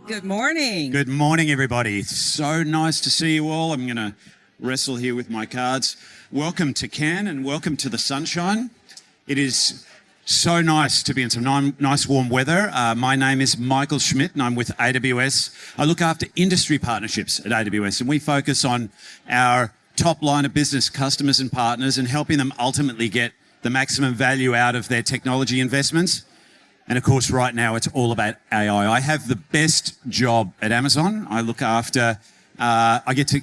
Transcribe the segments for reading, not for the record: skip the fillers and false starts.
Good morning. Good morning, everybody. So nice to see you all. I'm going to wrestle here with my cards. Welcome to Cannes and welcome to the sunshine. It is so nice to be in some nice warm weather. My name is Michael Schmidt and I'm with AWS. I look after industry partnerships at AWS and we focus on our top line of business customers and partners and helping them ultimately get the maximum value out of their technology investments. And of course, right now, it's all about AI. I have the best job at Amazon. I look after, I get to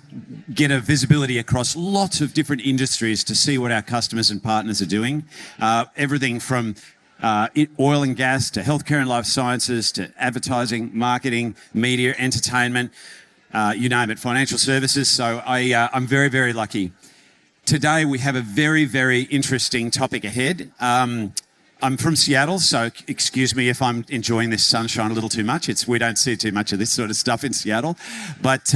get a visibility across lots of different industries to see what our customers and partners are doing. Everything from oil and gas to healthcare and life sciences to advertising, marketing, media, entertainment, you name it, financial services. So I'm very, very lucky. Today, we have a very, very interesting topic ahead. I'm from Seattle, so excuse me if I'm enjoying this sunshine a little too much. We don't see too much of this sort of stuff in Seattle. But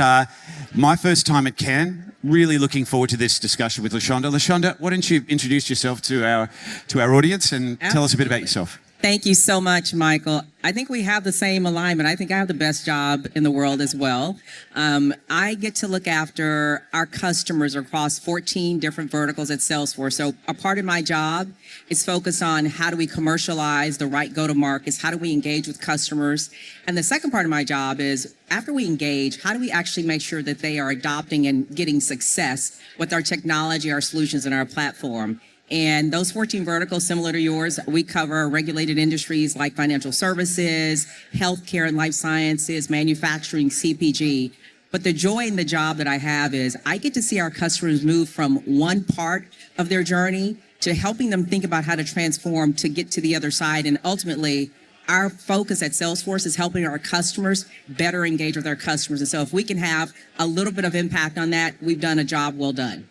my first time at Cannes, really looking forward to this discussion with LaShonda. LaShonda, why don't you introduce yourself to our audience and tell us a bit about yourself? Thank you so much, Michael. I think we have the same alignment. I think I have the best job in the world as well. I get to look after our customers across 14 different verticals at Salesforce. So a part of my job is focused on how do we commercialize the right go-to-markets, how do we engage with customers. And the second part of my job is after we engage, how do we actually make sure that they are adopting and getting success with our technology, our solutions, and our platform. And those 14 verticals, similar to yours, we cover regulated industries like financial services, healthcare and life sciences, manufacturing, CPG. But the joy in the job that I have is I get to see our customers move from one part of their journey to helping them think about how to transform to get to the other side. And ultimately, our focus at Salesforce is helping our customers better engage with our customers. And so if we can have a little bit of impact on that, we've done a job well done.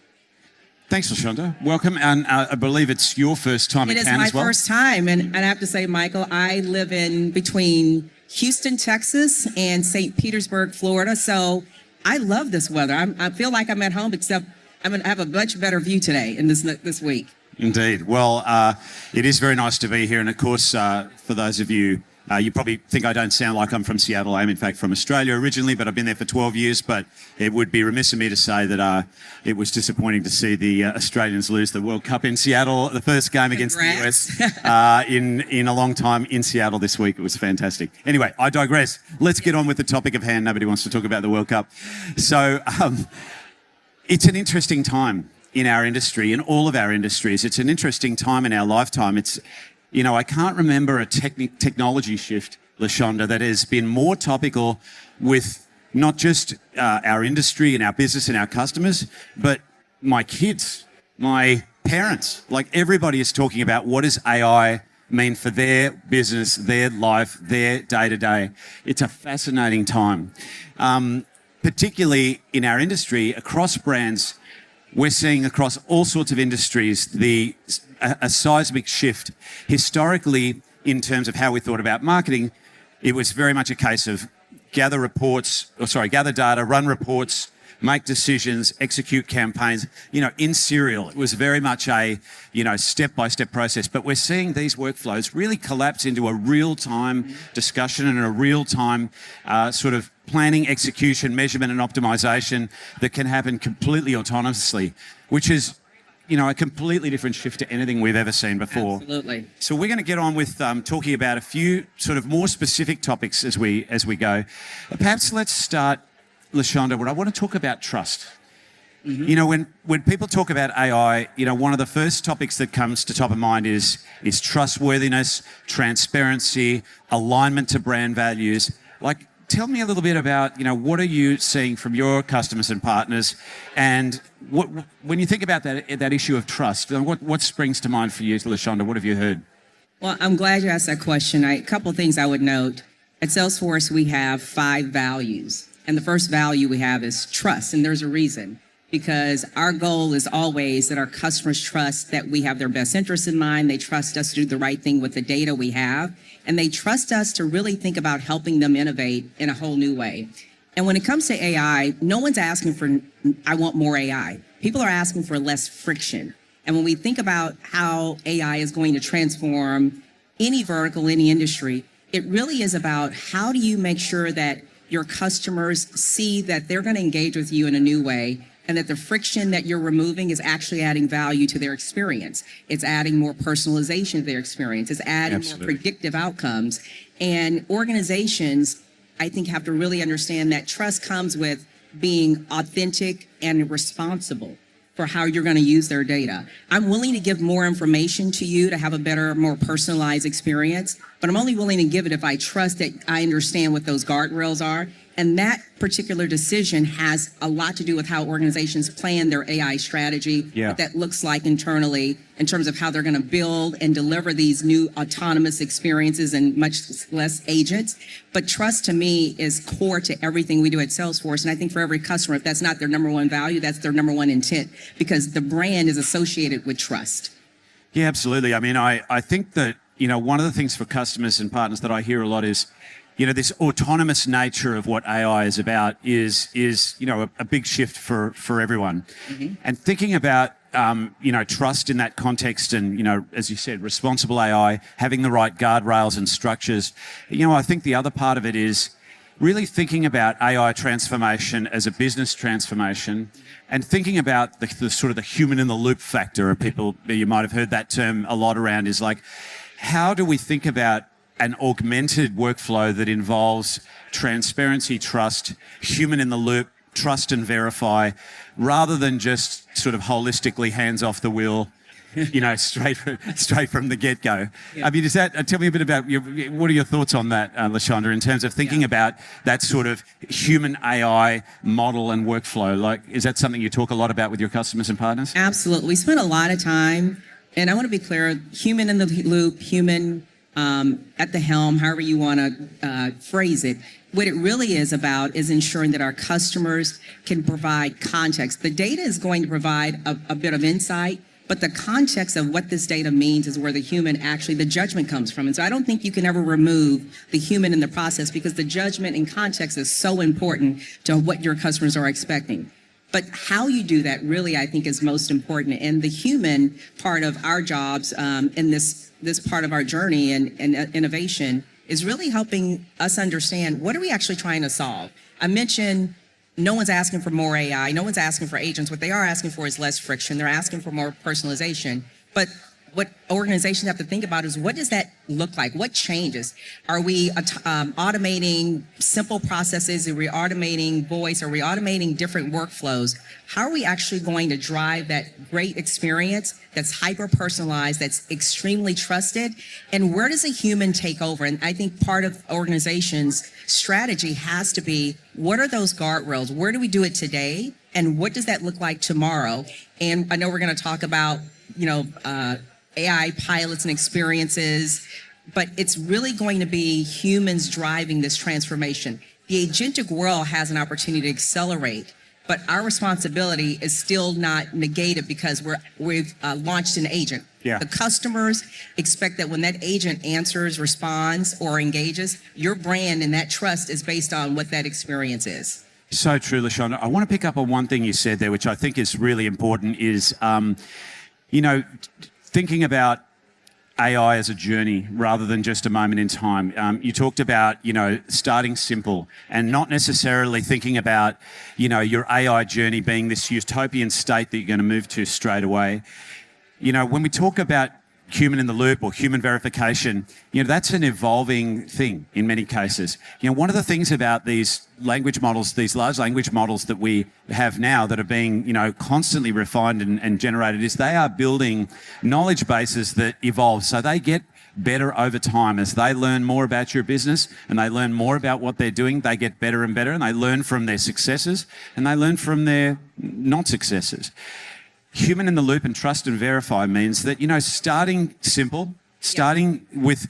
Thanks, LaShonda. Welcome. And I believe it's your first time at Cannes as well. It is my first time. And I have to say, Michael, I live in between Houston, Texas and St. Petersburg, Florida. So I love this weather. I feel like I'm at home, except I'm going to have a much better view today and this week. Indeed. Well, it is very nice to be here. And of course, for those of you, you probably think I don't sound like I'm from Seattle. I am, in fact, from Australia originally, but I've been there for 12 years. But it would be remiss of me to say that it was disappointing to see the Australians lose the World Cup in Seattle, the first game against the US in a long time in Seattle this week. It was fantastic. Anyway, I digress. Let's get on with the topic of hand. Nobody wants to talk about the World Cup. So it's an interesting time in our industry, in all of our industries. It's an interesting time in our lifetime. I can't remember a technology shift, LaShonda, that has been more topical with not just our industry and our business and our customers, but my kids, my parents. Like everybody is talking about what does AI mean for their business, their life, their day-to-day. It's a fascinating time. Particularly in our industry, across brands, we're seeing across all sorts of industries a seismic shift. Historically, in terms of how we thought about marketing, it was very much a case of gather data, run reports, make decisions, execute campaigns, in serial. It was very much a, step-by-step process. But we're seeing these workflows really collapse into a real-time discussion and a real-time sort of planning, execution, measurement, and optimization that can happen completely autonomously, which is, a completely different shift to anything we've ever seen before. Absolutely. So we're going to get on with talking about a few sort of more specific topics as we go. Perhaps let's start, LaShonda, I want to talk about trust. Mm-hmm. When people talk about AI, one of the first topics that comes to top of mind is trustworthiness, transparency, alignment to brand values. Like, tell me a little bit about, what are you seeing from your customers and partners? And when you think about that issue of trust, what springs to mind for you, LaShonda? What have you heard? Well, I'm glad you asked that question. A couple of things I would note. At Salesforce, we have 5 values. And the first value we have is trust. And there's a reason. Because our goal is always that our customers trust that we have their best interests in mind. They trust us to do the right thing with the data we have. And they trust us to really think about helping them innovate in a whole new way. And when it comes to AI, no one's asking for, I want more AI. People are asking for less friction. And when we think about how AI is going to transform any vertical, any industry, it really is about how do you make sure that your customers see that they're going to engage with you in a new way and that the friction that you're removing is actually adding value to their experience. It's adding more personalization to their experience. It's adding more predictive outcomes. And organizations, I think, have to really understand that trust comes with being authentic and responsible for how you're going to use their data. I'm willing to give more information to you to have a better, more personalized experience, but I'm only willing to give it if I trust that I understand what those guardrails are. And that particular decision has a lot to do with how organizations plan their AI strategy, what that looks like internally in terms of how they're going to build and deliver these new autonomous experiences and much less agents. But trust to me is core to everything we do at Salesforce. And I think for every customer, if that's not their number one value, that's their number one intent, because the brand is associated with trust. Yeah, absolutely. I mean, I think that, one of the things for customers and partners that I hear a lot is, this autonomous nature of what AI is about is a big shift for everyone. Mm-hmm. And thinking about, trust in that context and, as you said, responsible AI, having the right guardrails and structures. I think the other part of it is really thinking about AI transformation as a business transformation and thinking about the sort of the human in the loop factor of people. You might have heard that term a lot around, is like, how do we think about an augmented workflow that involves transparency, trust, human in the loop, trust and verify, rather than just sort of holistically hands off the wheel, straight from the get-go. Yeah. I mean, tell me a bit about what are your thoughts on that, LaShonda, in terms of thinking about that sort of human AI model and workflow? Like, is that something you talk a lot about with your customers and partners? Absolutely. We spend a lot of time, and I want to be clear, human in the loop, human at the helm, however you want to phrase it. What it really is about is ensuring that our customers can provide context. The data is going to provide a bit of insight, but the context of what this data means is where the judgment comes from. And so I don't think you can ever remove the human in the process, because the judgment and context is so important to what your customers are expecting. But how you do that really, I think, is most important. And the human part of our jobs in this part of our journey and innovation is really helping us understand, what are we actually trying to solve? I mentioned no one's asking for more AI. No one's asking for agents. What they are asking for is less friction. They're asking for more personalization. But what organizations have to think about is, what does that look like? What changes? Are we automating simple processes? Are we automating voice? Are we automating different workflows? How are we actually going to drive that great experience that's hyper-personalized, that's extremely trusted? And where does a human take over? And I think part of organizations' strategy has to be, what are those guardrails? Where do we do it today? And what does that look like tomorrow? And I know we're going to talk about, AI pilots and experiences, but it's really going to be humans driving this transformation. The agentic world has an opportunity to accelerate, but our responsibility is still not negated because we've launched an agent. Yeah. The customers expect that when that agent answers, responds, or engages, your brand and that trust is based on what that experience is. So true, LaShonda. I want to pick up on one thing you said there, which I think is really important, is, thinking about AI as a journey rather than just a moment in time. You talked about, starting simple and not necessarily thinking about, your AI journey being this utopian state that you're going to move to straight away. When we talk about human in the loop or human verification, that's an evolving thing in many cases. One of the things about these language models, these large language models that we have now that are being, constantly refined and generated, is they are building knowledge bases that evolve. So they get better over time as they learn more about your business and they learn more about what they're doing. They get better and better, and they learn from their successes and they learn from their not successes. Human in the loop and trust and verify means that, starting simple, starting with,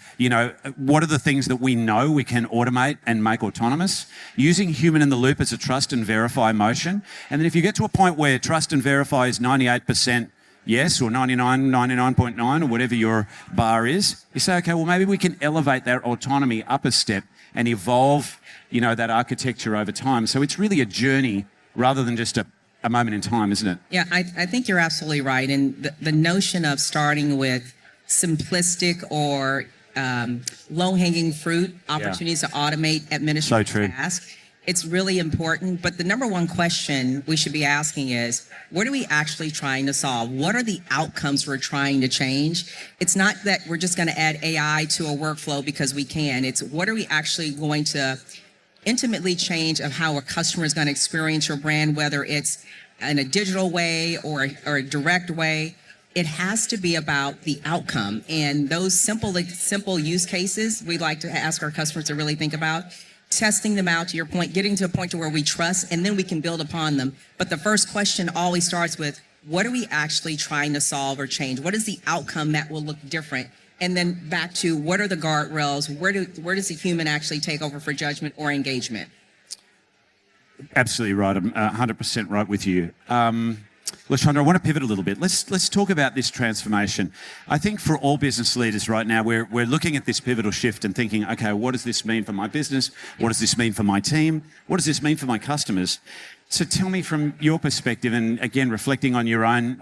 what are the things that we know we can automate and make autonomous, using human in the loop as a trust and verify motion. And then if you get to a point where trust and verify is 98% yes, or 99.9, or whatever your bar is, you say, okay, well, maybe we can elevate that autonomy up a step and evolve, that architecture over time. So it's really a journey rather than just a moment in time, isn't it? Yeah, I think you're absolutely right. And the notion of starting with simplistic or low-hanging fruit opportunities to automate administrative tasks. It's really important. But the number one question we should be asking is, what are we actually trying to solve? What are the outcomes we're trying to change? It's not that we're just going to add AI to a workflow because we can. It's what are we actually going to intimately change of how a customer is going to experience your brand, whether it's in a digital way or a direct way. It has to be about the outcome. And those simple use cases we like to ask our customers to really think about. Testing them out, to your point, getting to a point to where we trust, and then we can build upon them. But the first question always starts with, what are we actually trying to solve or change? What is the outcome that will look different? And then back to, what are the guardrails? Where does the human actually take over for judgment or engagement? Absolutely right. I'm 100% right with you. LaShonda, I want to pivot a little bit. Let's talk about this transformation. I think for all business leaders right now, we're looking at this pivotal shift and thinking, okay, what does this mean for my business? What does this mean for my team? What does this mean for my customers? So tell me from your perspective, and again, reflecting on your own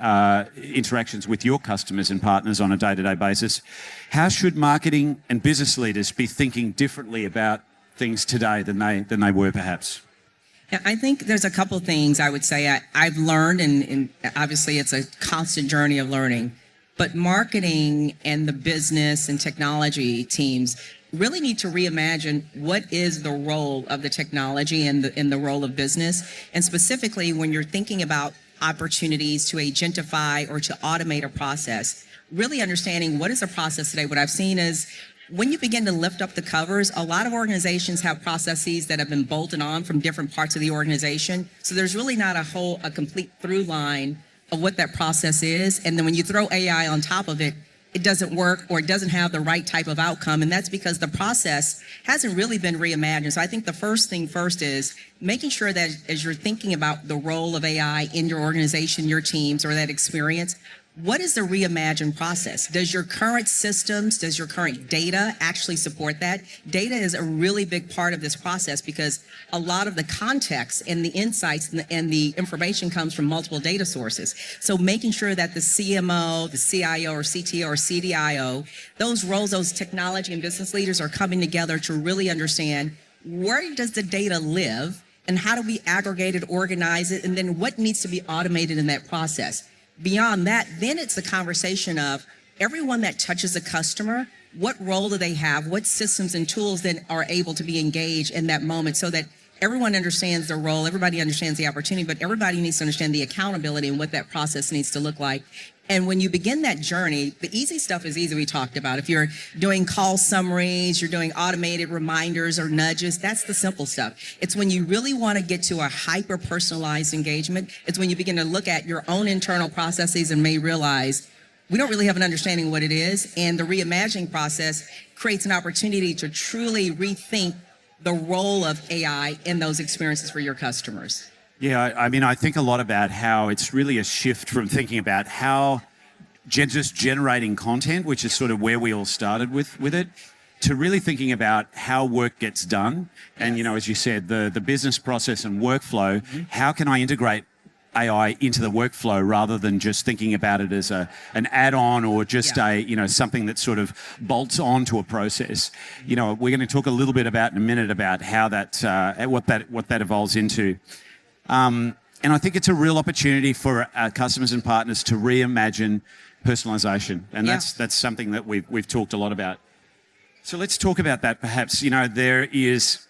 interactions with your customers and partners on a day-to-day basis, how should marketing and business leaders be thinking differently about things today than they were perhaps? Yeah, I think there's a couple things I would say I've learned, and obviously it's a constant journey of learning, but marketing and the business and technology teams really need to reimagine what is the role of the technology and the role of business. And specifically, when you're thinking about opportunities to agentify or to automate a process, really understanding what is a process today. What I've seen is when you begin to lift up the covers, a lot of organizations have processes that have been bolted on from different parts of the organization. So there's really not a complete through line of what that process is. And then when you throw AI on top of it, it doesn't work or it doesn't have the right type of outcome. And that's because the process hasn't really been reimagined. So I think the first thing first is making sure that as you're thinking about the role of AI in your organization, your teams, or that experience, what is the reimagined process? Does your current systems, does your current data actually support that? Data is a really big part of this process because a lot of the context and the insights and the information comes from multiple data sources. So making sure that the CMO, the CIO or CTO or CDIO, those roles, those technology and business leaders are coming together to really understand where does the data live and how do we aggregate it, organize it, and then what needs to be automated in that process. Beyond that, then it's the conversation of everyone that touches a customer, what role do they have? What systems and tools then are able to be engaged in that moment so that everyone understands their role, everybody understands the opportunity, but everybody needs to understand the accountability and what that process needs to look like. And when you begin that journey, the easy stuff is easy, we talked about. If you're doing call summaries, you're doing automated reminders or nudges, that's the simple stuff. It's when you really want to get to a hyper-personalized engagement, it's when you begin to look at your own internal processes and may realize we don't really have an understanding of what it is. And the reimagining process creates an opportunity to truly rethink the role of AI in those experiences for your customers. Yeah, I mean, I think a lot about how it's really a shift from thinking about how just generating content, which is sort of where we all started with it, to really thinking about how work gets done. And, you know, as you said, the business process and workflow, how can I integrate AI into the workflow rather than just thinking about it as an add-on or just something that sort of bolts onto a process. You know, we're going to talk a little bit about in a minute about how that, what that evolves into. And I think it's a real opportunity for our customers and partners to reimagine personalization. And that's something that we've talked a lot about. So let's talk about that perhaps. You know, there's,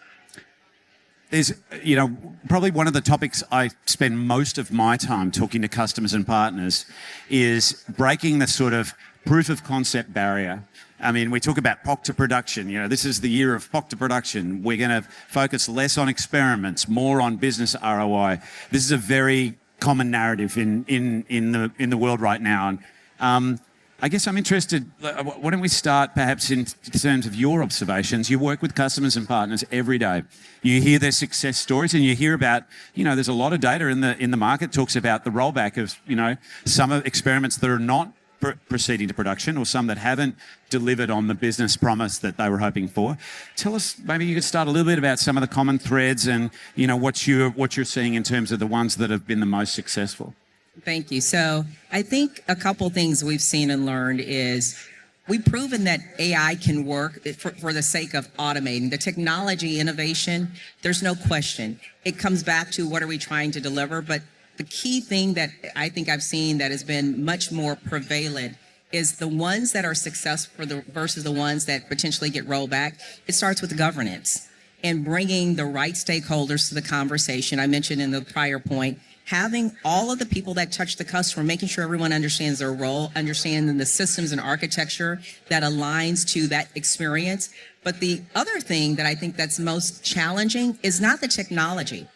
you know, probably one of the topics I spend most of my time talking to customers and partners is breaking the sort of proof of concept barrier. I mean, we talk about POC to production. You know, this is the year of POC to production. We're going to focus less on experiments, more on business ROI. This is a very common narrative in the world right now. And I guess I'm interested. Why don't we start perhaps in terms of your observations? You work with customers and partners every day. You hear their success stories, and you hear about, you know, there's a lot of data in the market talks about the rollback of, you know, some of experiments that are not proceeding to production or some that haven't delivered on the business promise that they were hoping for. Tell us, maybe you could start a little bit about some of the common threads and, you know, what you're seeing in terms of the ones that have been the most successful. Thank you. So I think a couple things we've seen and learned is we've proven that AI can work for the sake of automating. The technology innovation, there's no question. It comes back to what are we trying to deliver, but the key thing that I think I've seen that has been much more prevalent is the ones that are successful versus the ones that potentially get rolled back. It starts with governance and bringing the right stakeholders to the conversation. I mentioned in the prior point, having all of the people that touch the customer, making sure everyone understands their role, understanding the systems and architecture that aligns to that experience. But the other thing that I think that's most challenging is not the technology,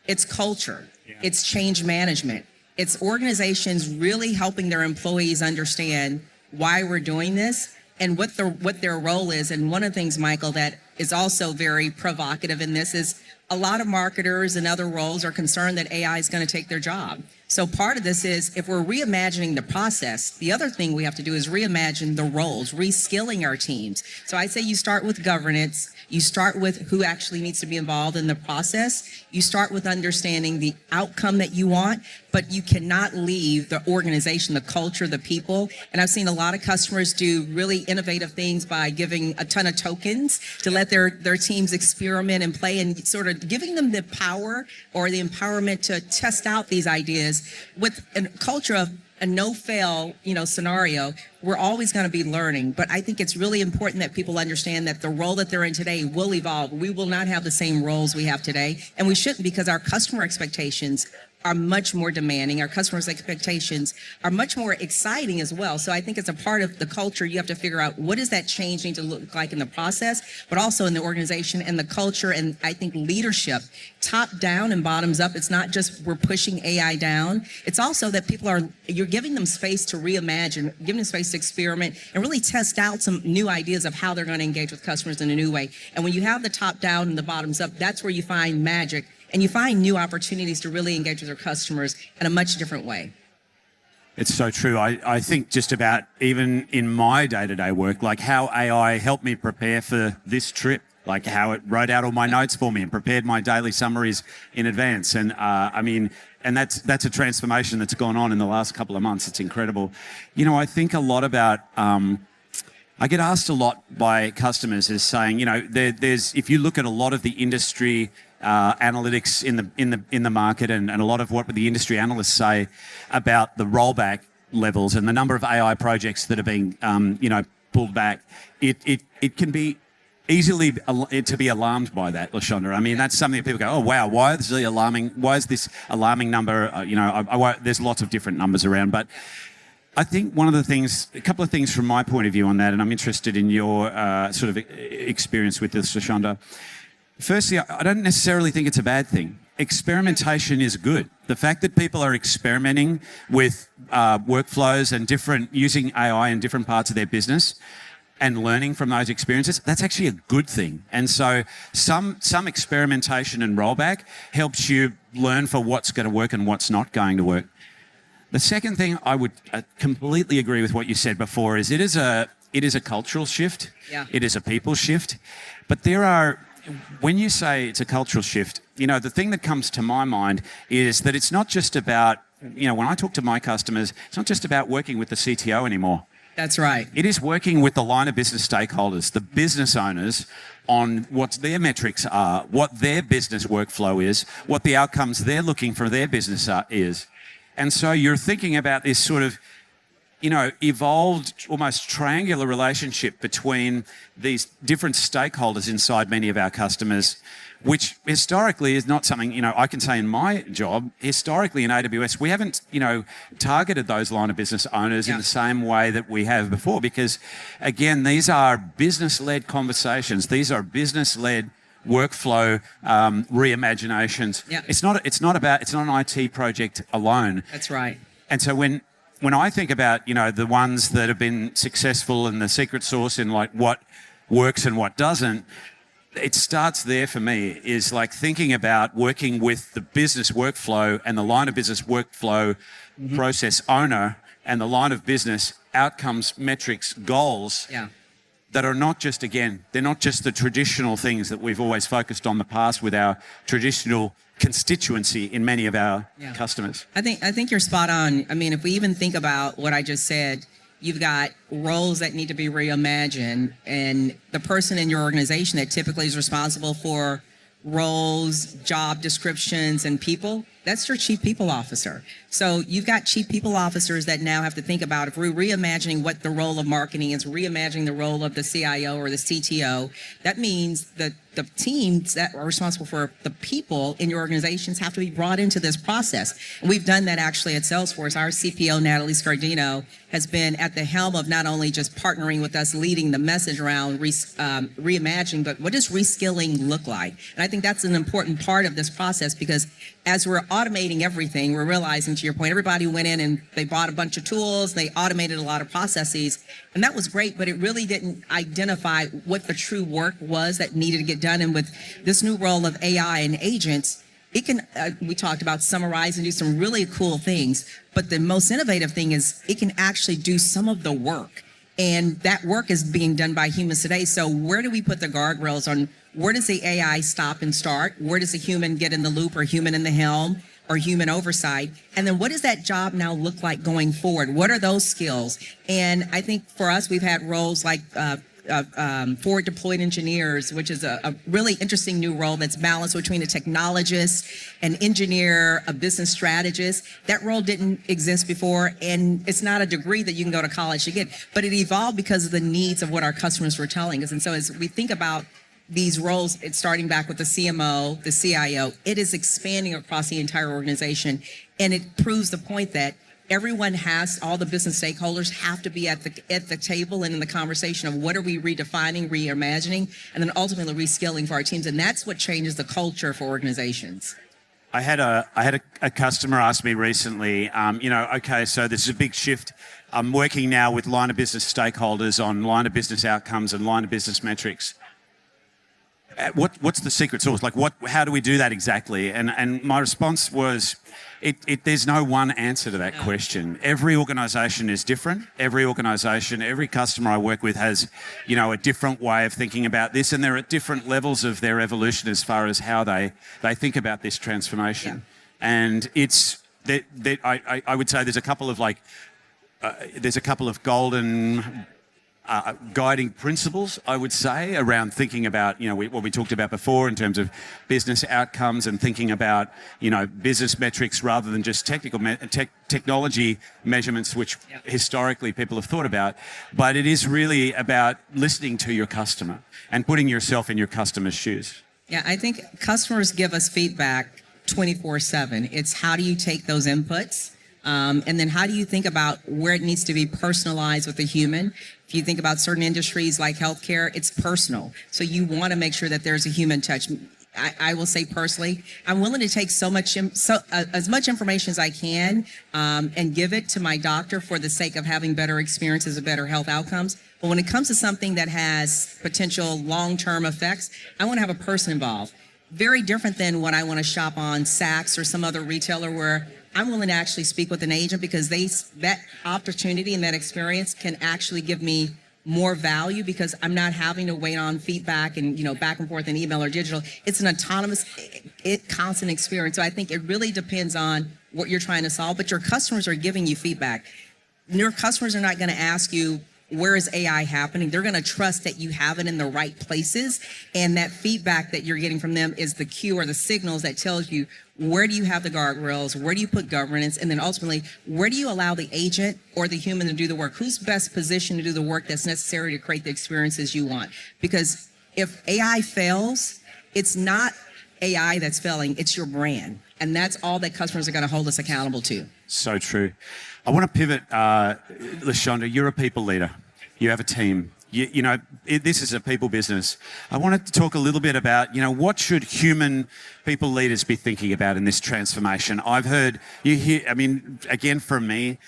it's culture, it's change management. It's organizations really helping their employees understand why we're doing this and what their role is. And one of the things, Michael, that is also very provocative in this is a lot of marketers and other roles are concerned that AI is going to take their job. So part of this is if we're reimagining the process, the other thing we have to do is reimagine the roles, reskilling our teams. So I say you start with governance, you start with who actually needs to be involved in the process, you start with understanding the outcome that you want, but you cannot leave the organization, the culture, the people. And I've seen a lot of customers do really innovative things by giving a ton of tokens to let their teams experiment and play and sort of giving them the power or the empowerment to test out these ideas with a culture of a no-fail, scenario. We're always going to be learning, but I think it's really important that people understand that the role that they're in today will evolve. We will not have the same roles we have today, and we shouldn't, because our customer expectations are much more demanding. Our customers' expectations are much more exciting as well. So I think it's a part of the culture. You have to figure out what does that change need to look like in the process, but also in the organization and the culture. And I think leadership, top down and bottoms up. It's not just we're pushing AI down. It's also that you're giving them space to reimagine, giving them space to experiment and really test out some new ideas of how they're going to engage with customers in a new way. And when you have the top down and the bottoms up, that's where you find magic. And you find new opportunities to really engage with your customers in a much different way. It's so true. I think just about even in my day-to-day work, like how AI helped me prepare for this trip, like how it wrote out all my notes for me and prepared my daily summaries in advance. And and that's a transformation that's gone on in the last couple of months. It's incredible. I think a lot about, I get asked a lot by customers as saying, there's if you look at a lot of the industry analytics in the market and a lot of what the industry analysts say about the rollback levels and the number of AI projects that are being pulled back, it can be easily to be alarmed by that, LaShonda. I mean, that's something that people go, oh wow, why is this alarming number? There's lots of different numbers around, but I think a couple of things from my point of view on that, and I'm interested in your sort of experience with this, LaShonda. Firstly, I don't necessarily think it's a bad thing. Experimentation is good. The fact that people are experimenting with workflows and using AI in different parts of their business and learning from those experiences, that's actually a good thing. And so some experimentation and rollback helps you learn for what's going to work and what's not going to work. The second thing I would completely agree with what you said before is it is a cultural shift. Yeah. It is a people shift. But when you say it's a cultural shift, the thing that comes to my mind is that it's not just about, when I talk to my customers, it's not just about working with the CTO anymore. That's right. It is working with the line of business stakeholders, the business owners, on what their metrics are, what their business workflow is, what the outcomes they're looking for their business is. And so you're thinking about this sort of evolved, almost triangular relationship between these different stakeholders inside many of our customers, which historically is not something, I can say in my job, historically in AWS, we haven't, targeted those line of business owners in the same way that we have before, because again, these are business-led conversations. These are business-led workflow reimaginations. Yeah. It's not an IT project alone. That's right. And so when I think about, the ones that have been successful and the secret sauce in like what works and what doesn't, it starts there for me, is like thinking about working with the business workflow and the line of business workflow process owner and the line of business outcomes, metrics, goals. Yeah. That are not just, they're not just the traditional things that we've always focused on in the past with our traditional constituency in many of our customers. I think you're spot on. I mean, if we even think about what I just said, You've got roles that need to be reimagined, and the person in your organization that typically is responsible for roles, job descriptions, and people, that's your chief people officer. So you've got chief people officers that now have to think about, if we're reimagining what the role of marketing is, reimagining the role of the CIO or the CTO, that means that the teams that are responsible for the people in your organizations have to be brought into this process. And we've done that actually at Salesforce. Our CPO, Natalie Scardino, has been at the helm of not only just partnering with us, leading the message around reimagining, but what does reskilling look like? And I think that's an important part of this process, because as we're automating everything, we're realizing, to your point, everybody went in and they bought a bunch of tools, they automated a lot of processes, and that was great, but it really didn't identify what the true work was that needed to get done. And with this new role of AI and agents, it can, we talked about summarize and do some really cool things, but the most innovative thing is it can actually do some of the work. And that work is being done by humans today. So where do we put the guardrails on where does the AI stop and start? Where does the human get in the loop, or human in the helm, or human oversight? And then what does that job now look like going forward? What are those skills? And I think for us, we've had roles like forward deployed engineers, which is a really interesting new role that's balanced between a technologist, an engineer, a business strategist. That role didn't exist before, and it's not a degree that you can go to college to get, but it evolved because of the needs of what our customers were telling us. And so as we think about these roles, it's starting back with the CMO, the CIO, it is expanding across the entire organization, and it proves the point that everyone has, all the business stakeholders have to be at the table and in the conversation of what are we redefining, reimagining, and then ultimately reskilling for our teams. And that's what changes the culture for organizations. I had a customer ask me recently, okay, so this is a big shift. I'm working now with line of business stakeholders on line of business outcomes and line of business metrics. What's the secret sauce? Like, how do we do that exactly? And my response was, there's no one answer to that question. Every organisation is different. Every organisation, every customer I work with has, a different way of thinking about this, and they're at different levels of their evolution as far as how they think about this transformation. Yeah. And it's I would say there's a couple of golden guiding principles, I would say, around thinking about, what we talked about before in terms of business outcomes, and thinking about, business metrics rather than just technology measurements, which historically people have thought about. But it is really about listening to your customer and putting yourself in your customer's shoes. Yeah, I think customers give us feedback 24/7. It's how do you take those inputs? And then how do you think about where it needs to be personalized with the human? If you think about certain industries like healthcare, it's personal. So you want to make sure that there's a human touch. I will say personally, I'm willing to take as much information as I can and give it to my doctor for the sake of having better experiences and better health outcomes. But when it comes to something that has potential long-term effects, I want to have a person involved. Very different than when I want to shop on Saks or some other retailer where I'm willing to actually speak with an agent, because that opportunity and that experience can actually give me more value, because I'm not having to wait on feedback and back and forth in email or digital. It's an autonomous, constant experience. So I think it really depends on what you're trying to solve, but your customers are giving you feedback. Your customers are not going to ask you, where is AI happening? They're going to trust that you have it in the right places, and that feedback that you're getting from them is the cue or the signals that tells you where do you have the guardrails, where do you put governance, and then ultimately, where do you allow the agent or the human to do the work? Who's best positioned to do the work that's necessary to create the experiences you want? Because if AI fails, it's not AI that's failing, it's your brand. And that's all that customers are going to hold us accountable to. So true. I want to pivot, LaShonda, you're a people leader. You have a team. This is a people business. I wanted to talk a little bit about, what should human people leaders be thinking about in this transformation? I've heard, again, from me,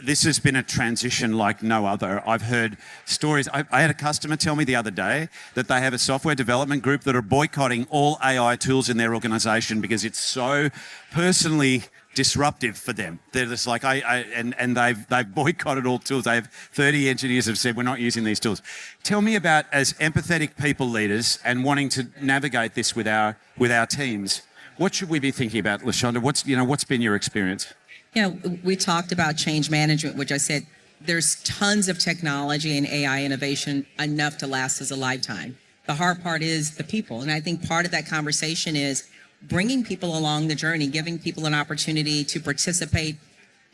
this has been a transition like no other. I've heard stories. I had a customer tell me the other day that they have a software development group that are boycotting all AI tools in their organization because it's so personally disruptive for them. They're just like, and they've boycotted all tools. They have 30 engineers have said, we're not using these tools. Tell me about, as empathetic people leaders and wanting to navigate this with our teams, what should we be thinking about, LaShonda? What's been your experience? We talked about change management, which I said there's tons of technology and AI innovation enough to last us a lifetime. The hard part is the people. And I think part of that conversation is bringing people along the journey, giving people an opportunity to participate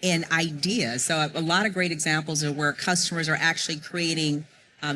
in ideas. So a lot of great examples of where customers are actually creating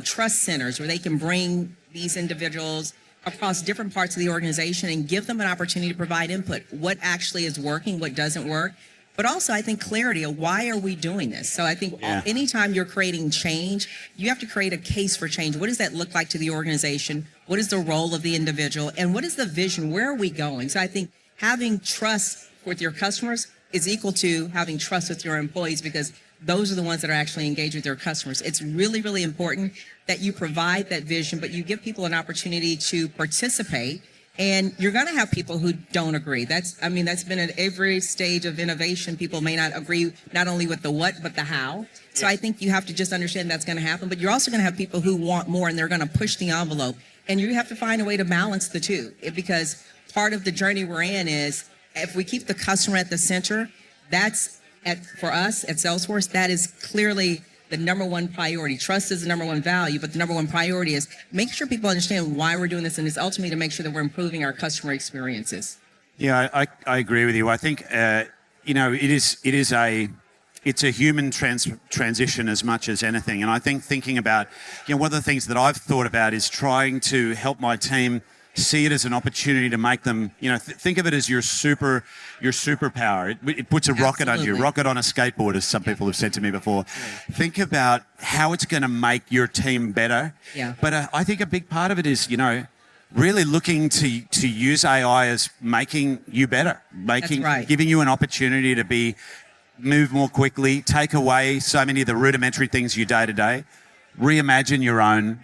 trust centers where they can bring these individuals across different parts of the organization and give them an opportunity to provide input. What actually is working, what doesn't work. But also, I think clarity of why are we doing this? So I think anytime you're creating change, you have to create a case for change. What does that look like to the organization? What is the role of the individual? And what is the vision? Where are we going? So I think having trust with your customers is equal to having trust with your employees, because those are the ones that are actually engaged with their customers. It's really, really important that you provide that vision, but you give people an opportunity to participate. And you're going to have people who don't agree. That's been at every stage of innovation. People may not agree not only with the what, but the how. So I think you have to just understand that's going to happen. But you're also going to have people who want more, and they're going to push the envelope. And you have to find a way to balance the two, because part of the journey we're in is if we keep the customer at the center, for us at Salesforce, that is clearly the number one priority. Trust is the number one value, but the number one priority is make sure people understand why we're doing this, and it's ultimately to make sure that we're improving our customer experiences. Yeah, I agree with you. I think it's a human transition as much as anything. And I think thinking about, one of the things that I've thought about is trying to help my team see it as an opportunity to make them, think of it as your superpower. It puts a rocket on you, rocket on a skateboard, as some people have said to me before. Yeah. Think about how it's going to make your team better. Yeah. But I think a big part of it is, really looking to use AI as making you better, giving you an opportunity to move more quickly, take away so many of the rudimentary things you day to day, reimagine your own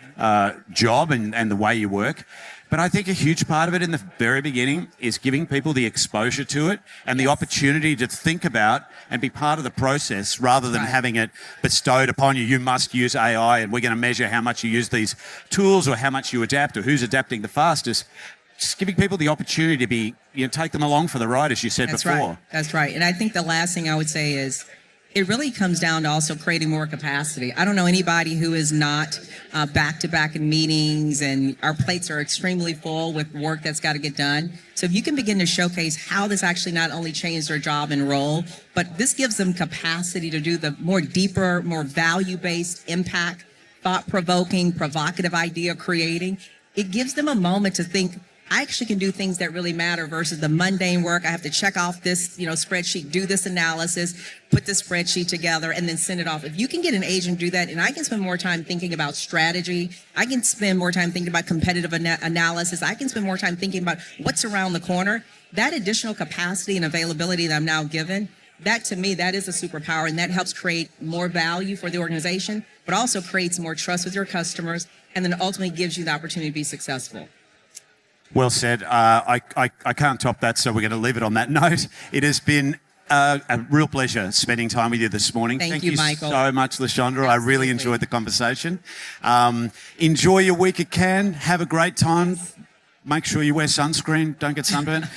job and the way you work. But I think a huge part of it in the very beginning is giving people the exposure to it and the opportunity to think about and be part of the process, rather than having it bestowed upon you. You must use AI, and we're going to measure how much you use these tools or how much you adapt or who's adapting the fastest. Just giving people the opportunity to take them along for the ride, as you said before. Right. That's right. And I think the last thing I would say is it really comes down to also creating more capacity. I don't know anybody who is not back-to-back in meetings, and our plates are extremely full with work that's got to get done. So if you can begin to showcase how this actually not only changed their job and role, but this gives them capacity to do the more deeper, more value-based impact, thought-provoking, provocative idea creating, it gives them a moment to think, I actually can do things that really matter versus the mundane work. I have to check off this, spreadsheet, do this analysis, put the spreadsheet together, and then send it off. If you can get an agent to do that, and I can spend more time thinking about strategy, I can spend more time thinking about competitive analysis, I can spend more time thinking about what's around the corner, that additional capacity and availability that I'm now given, that to me, that is a superpower, and that helps create more value for the organization, but also creates more trust with your customers, and then ultimately gives you the opportunity to be successful. Well said. I can't top that, so we're going to leave it on that note. It has been a real pleasure spending time with you this morning. Thank you, Michael. So much, LaShonda. Absolutely. I really enjoyed the conversation. Enjoy your week at Cannes. Have a great time. Make sure you wear sunscreen. Don't get sunburned.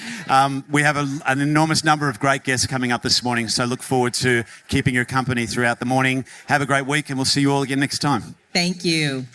We have an enormous number of great guests coming up this morning, so look forward to keeping your company throughout the morning. Have a great week, and we'll see you all again next time. Thank you.